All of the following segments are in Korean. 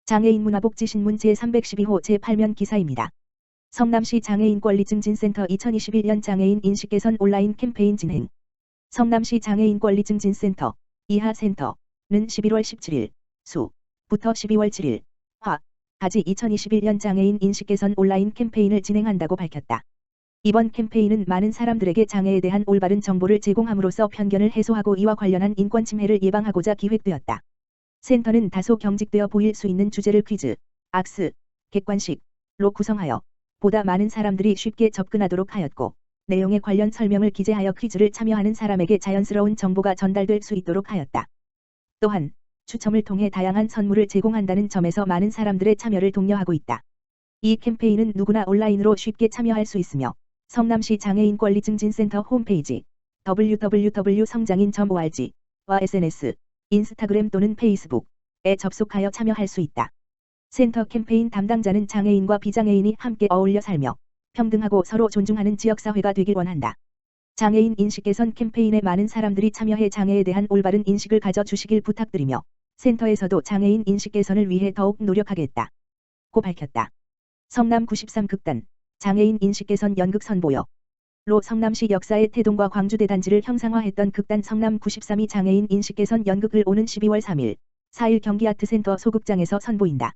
장애인 문화복지신문 제312호 제8면 기사입니다. 성남시 장애인권리증진센터 2021년 장애인 인식개선 온라인 캠페인 진행. 성남시 장애인권리증진센터 이하센터는 11월 17일 수부터 12월 7일 화까지 2021년 장애인 인식개선 온라인 캠페인을 진행한다고 밝혔다. 이번 캠페인은 많은 사람들에게 장애에 대한 올바른 정보를 제공함으로써 편견을 해소하고 이와 관련한 인권 침해를 예방하고자 기획되었다. 센터는 다소 경직되어 보일 수 있는 주제를 퀴즈, 악스, 객관식로 구성하여 보다 많은 사람들이 쉽게 접근하도록 하였고, 내용에 관련 설명을 기재하여 퀴즈를 참여하는 사람에게 자연스러운 정보가 전달될 수 있도록 하였다. 또한 추첨을 통해 다양한 선물을 제공한다는 점에서 많은 사람들의 참여를 독려하고 있다. 이 캠페인은 누구나 온라인으로 쉽게 참여할 수 있으며 성남시 장애인권리증진센터 홈페이지 www.성장인.org와 SNS, 인스타그램 또는 페이스북에 접속하여 참여할 수 있다. 센터 캠페인 담당자는 장애인과 비장애인이 함께 어울려 살며 평등하고 서로 존중하는 지역사회가 되길 원한다. 장애인 인식개선 캠페인에 많은 사람들이 참여해 장애에 대한 올바른 인식을 가져주시길 부탁드리며 센터에서도 장애인 인식개선을 위해 더욱 노력하겠다. 고 밝혔다. 성남 93극단 장애인 인식개선 연극 선보여 로 성남시 역사의 태동과 광주대단지를 형상화했던 극단 성남 93이 장애인 인식개선 연극을 오는 12월 3일, 4일 경기아트센터 소극장에서 선보인다.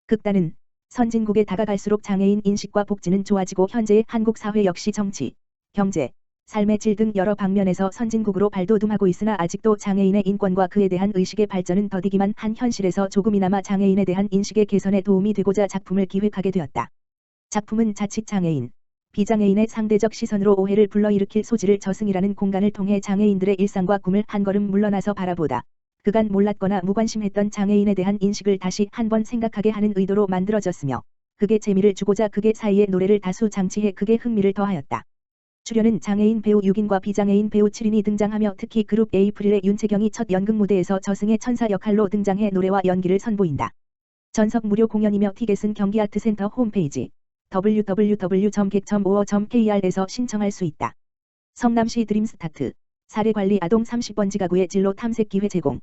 극단은 선진국에 다가갈수록 장애인 인식과 복지는 좋아지고 현재의 한국 사회 역시 정치, 경제, 삶의 질 등 여러 방면에서 선진국으로 발돋움하고 있으나 아직도 장애인의 인권과 그에 대한 의식의 발전은 더디기만 한 현실에서 조금이나마 장애인에 대한 인식의 개선에 도움이 되고자 작품을 기획하게 되었다. 작품은 자칫 장애인, 비장애인의 상대적 시선으로 오해를 불러일으킬 소지를 저승이라는 공간을 통해 장애인들의 일상과 꿈을 한 걸음 물러나서 바라보다 그간 몰랐거나 무관심했던 장애인에 대한 인식을 다시 한번 생각하게 하는 의도로 만들어졌으며 극에 재미를 주고자 극의 사이에 노래를 다수 장치해 극의 흥미를 더하였다. 출연은 장애인 배우 6인과 비장애인 배우 7인이 등장하며 특히 그룹 에이프릴의 윤채경이 첫 연극 무대에서 저승의 천사 역할로 등장해 노래와 연기를 선보인다. 전석 무료 공연이며 티켓은 경기아트센터 홈페이지 www.객.5.kr에서 신청할 수 있다. 성남시 드림스타트 사례관리 아동 30번지 가구의 진로 탐색 기회 제공.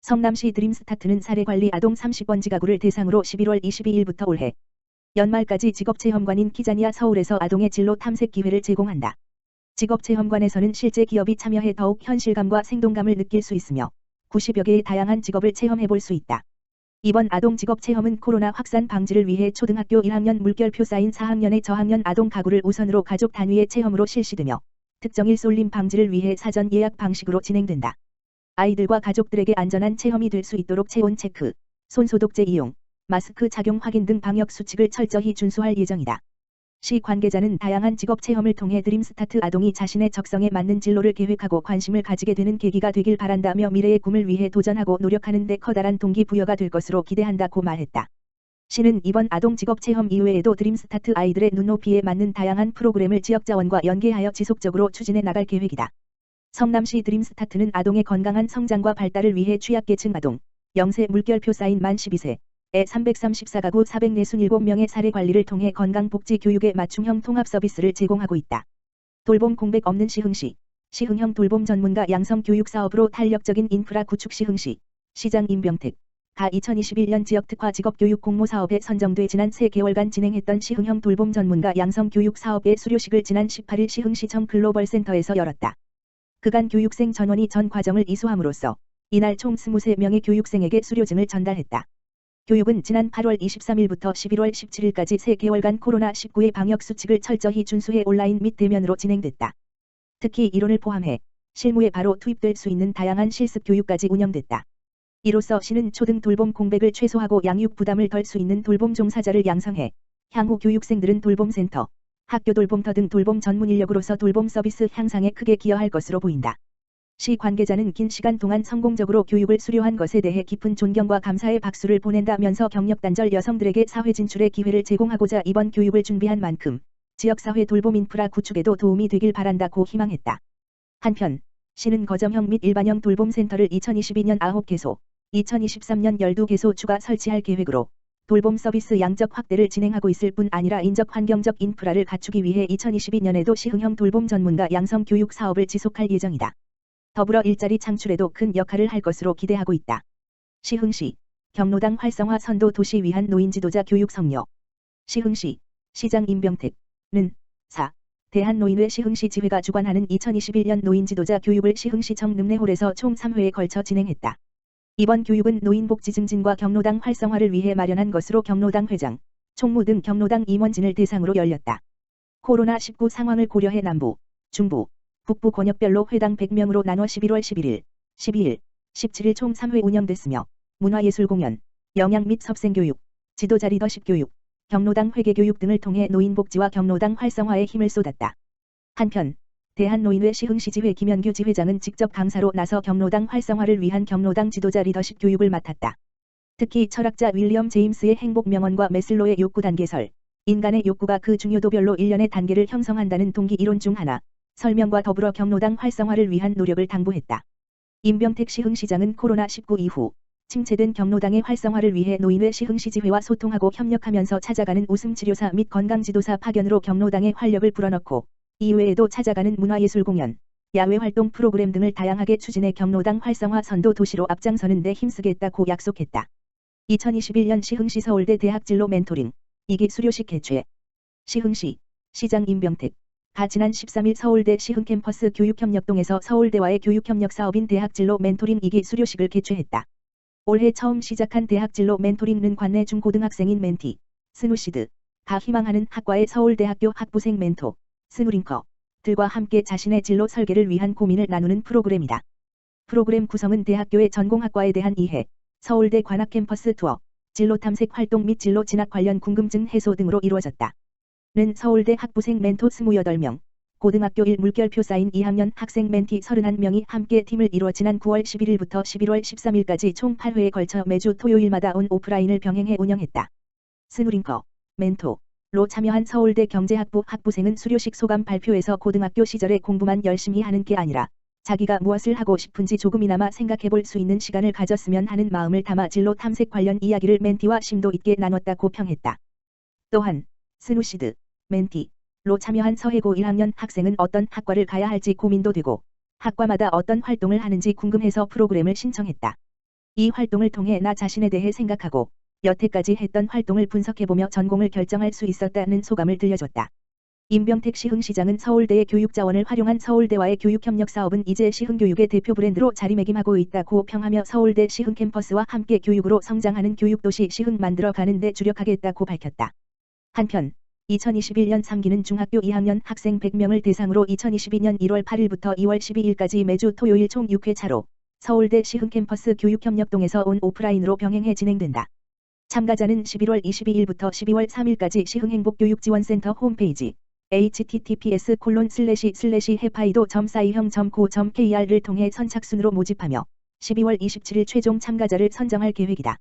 성남시 드림스타트는 사례관리 아동 30번지 가구를 대상으로 11월 22일부터 올해 연말까지 직업체험관인 키자니아 서울에서 아동의 진로 탐색 기회를 제공한다. 직업체험관에서는 실제 기업이 참여해 더욱 현실감과 생동감을 느낄 수 있으며 90여 개의 다양한 직업을 체험해볼 수 있다. 이번 아동 직업체험은 코로나 확산 방지를 위해 초등학교 1학년 물결표 쌓인 4학년의 저학년 아동 가구를 우선으로 가족 단위의 체험으로 실시되며 특정일 쏠림 방지를 위해 사전 예약 방식으로 진행된다. 아이들과 가족들에게 안전한 체험이 될 수 있도록 체온 체크, 손소독제 이용, 마스크 착용 확인 등 방역 수칙을 철저히 준수할 예정이다. 시 관계자는 다양한 직업 체험을 통해 드림스타트 아동이 자신의 적성에 맞는 진로를 계획하고 관심을 가지게 되는 계기가 되길 바란다며 미래의 꿈을 위해 도전하고 노력하는 데 커다란 동기부여가 될 것으로 기대한다고 말했다. 시는 이번 아동 직업 체험 이외에도 드림스타트 아이들의 눈높이에 맞는 다양한 프로그램을 지역자원과 연계하여 지속적으로 추진해 나갈 계획이다. 성남시 드림스타트는 아동의 건강한 성장과 발달을 위해 취약계층 아동, 영세 물결표 쌓인 만 12세, 에 334가구 447명의 사례 관리를 통해 건강복지 교육의 맞춤형 통합 서비스를 제공하고 있다. 돌봄 공백 없는 시흥시, 시흥형 돌봄 전문가 양성 교육 사업으로 탄력적인 인프라 구축 시흥시, 시장 임병택, 가 2021년 지역특화 직업교육 공모사업에 선정돼 지난 3개월간 진행했던 시흥형 돌봄 전문가 양성 교육 사업의 수료식을 지난 18일 시흥시청 글로벌센터에서 열었다. 그간 교육생 전원이 전 과정을 이수함으로써 이날 총 23명의 교육생에게 수료증을 전달했다. 교육은 지난 8월 23일부터 11월 17일까지 3개월간 코로나19의 방역 수칙을 철저히 준수해 온라인 및 대면으로 진행됐다. 특히 이론을 포함해 실무에 바로 투입될 수 있는 다양한 실습 교육까지 운영됐다. 이로써 시는 초등 돌봄 공백을 최소화하고 양육 부담을 덜 수 있는 돌봄 종사자를 양성해 향후 교육생들은 돌봄센터, 학교 돌봄터 등 돌봄 전문 인력으로서 돌봄 서비스 향상에 크게 기여할 것으로 보인다. 시 관계자는 긴 시간 동안 성공적으로 교육을 수료한 것에 대해 깊은 존경과 감사의 박수를 보낸다면서 경력단절 여성들에게 사회 진출의 기회를 제공하고자 이번 교육을 준비한 만큼 지역사회 돌봄 인프라 구축에도 도움이 되길 바란다고 희망했다. 한편 시는 거점형 및 일반형 돌봄센터를 2022년 9개소, 2023년 12개소 추가 설치할 계획으로 돌봄 서비스 양적 확대를 진행하고 있을 뿐 아니라 인적 환경적 인프라를 갖추기 위해 2022년에도 시흥형 돌봄 전문가 양성 교육 사업을 지속할 예정이다. 더불어 일자리 창출에도 큰 역할을 할 것으로 기대하고 있다. 시흥시 경로당 활성화 선도 도시 위한 노인 지도자 교육 성료. 시흥시 시장 임병택는 4. 대한노인회 시흥시 지회가 주관하는 2021년 노인 지도자 교육을 시흥시청 늠내홀에서 총 3회에 걸쳐 진행했다. 이번 교육은 노인복지 증진과 경로당 활성화를 위해 마련한 것으로 경로당 회장, 총무 등 경로당 임원진을 대상으로 열렸다. 코로나19 상황을 고려해 남부, 중부, 북부 권역별로 회당 100명으로 나눠 11월 11일, 12일, 17일 총 3회 운영됐으며 문화예술 공연, 영양 및 섭생교육, 지도자 리더십 교육, 경로당 회계교육 등을 통해 노인복지와 경로당 활성화에 힘을 쏟았다. 한편 대한노인회 시흥시지회 김현규 지회장은 직접 강사로 나서 경로당 활성화를 위한 경로당 지도자 리더십 교육을 맡았다. 특히 철학자 윌리엄 제임스의 행복 명언과 메슬로의 욕구 단계설, 인간의 욕구가 그 중요도별로 일련의 단계를 형성한다는 동기 이론 중 하나, 설명과 더불어 경로당 활성화를 위한 노력을 당부했다. 임병택 시흥시장은 코로나19 이후 침체된 경로당의 활성화를 위해 노인회 시흥시지회와 소통하고 협력하면서 찾아가는 웃음치료사 및 건강지도사 파견으로 경로당의 활력을 불어넣고 이외에도 찾아가는 문화예술 공연, 야외활동 프로그램 등을 다양하게 추진해 경로당 활성화 선도 도시로 앞장서는 데 힘쓰겠다고 약속했다. 2021년 시흥시 서울대 대학진로 멘토링 2기 수료식 개최. 시흥시 시장 임병택 지난 13일 서울대 시흥캠퍼스 교육협력동에서 서울대와의 교육협력 사업인 대학진로 멘토링 2기 수료식을 개최했다. 올해 처음 시작한 대학진로 멘토링은 관내 중고등학생인 멘티, 스누시드가 희망하는 학과의 서울대학교 학부생 멘토, 스누링커들과 함께 자신의 진로 설계를 위한 고민을 나누는 프로그램이다. 프로그램 구성은 대학교의 전공학과에 대한 이해, 서울대 관악 캠퍼스 투어, 진로 탐색 활동 및 진로 진학 관련 궁금증 해소 등으로 이루어졌다. 는 서울대 학부생 멘토 28명, 고등학교 1 물결표 쌓인 2학년 학생 멘티 31명이 함께 팀을 이뤄 지난 9월 11일부터 11월 13일까지 총 8회에 걸쳐 매주 토요일마다 온 오프라인을 병행해 운영했다. 스누링커, 멘토로 참여한 서울대 경제학부 학부생은 수료식 소감 발표에서 고등학교 시절에 공부만 열심히 하는 게 아니라 자기가 무엇을 하고 싶은지 조금이나마 생각해볼 수 있는 시간을 가졌으면 하는 마음을 담아 진로 탐색 관련 이야기를 멘티와 심도 있게 나눴다고 평했다. 또한 스누시드, 멘티로 참여한 서해고 1학년 학생은 어떤 학과를 가야 할지 고민도 되고 학과마다 어떤 활동을 하는지 궁금해서 프로그램을 신청했다. 이 활동을 통해 나 자신에 대해 생각하고 여태까지 했던 활동을 분석해보며 전공을 결정할 수 있었다는 소감을 들려줬다. 임병택 시흥시장은 서울대의 교육자원을 활용한 서울대와의 교육협력 사업은 이제 시흥교육의 대표 브랜드로 자리매김하고 있다고 평하며 서울대 시흥캠퍼스와 함께 교육으로 성장하는 교육도시 시흥 만들어가는 데 주력하겠다고 밝혔다. 한편 2021년 3기는 중학교 2학년 학생 100명을 대상으로 2022년 1월 8일부터 2월 12일까지 매주 토요일 총 6회차로 서울대 시흥캠퍼스 교육협력동에서 온 오프라인으로 병행해 진행된다. 참가자는 11월 22일부터 12월 3일까지 시흥행복교육지원센터 홈페이지 https://hepaido.co.kr을 통해 선착순으로 모집하며 12월 27일 최종 참가자를 선정할 계획이다.